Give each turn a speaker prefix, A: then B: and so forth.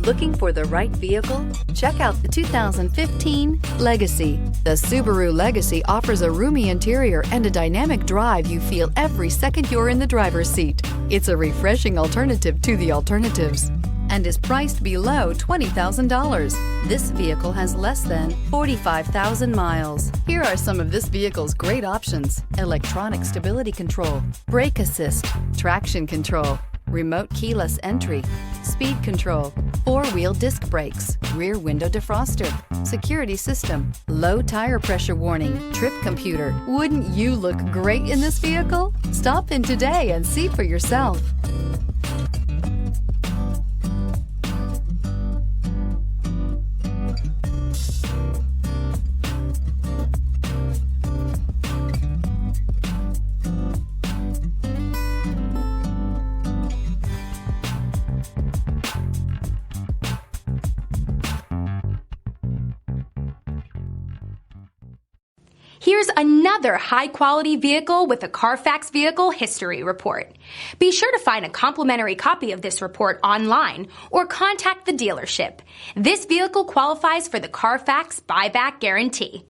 A: Looking for the right vehicle? Check out the 2015 Legacy. The Subaru Legacy offers a roomy interior and a dynamic drive you feel every second you're in the driver's seat. It's a refreshing alternative to the alternatives and is priced below $20,000. This vehicle has less than 45,000 miles. Here are some of this vehicle's great options: electronic stability control, brake assist, traction control, remote keyless entry, speed control, four-wheel disc brakes, rear window defroster, security system, low tire pressure warning, trip computer. Wouldn't you look great in this vehicle? Stop in today and see for yourself.
B: Here's another high-quality vehicle with a Carfax Vehicle History Report. Be sure to find a complimentary copy of this report online or contact the dealership. This vehicle qualifies for the Carfax Buyback Guarantee.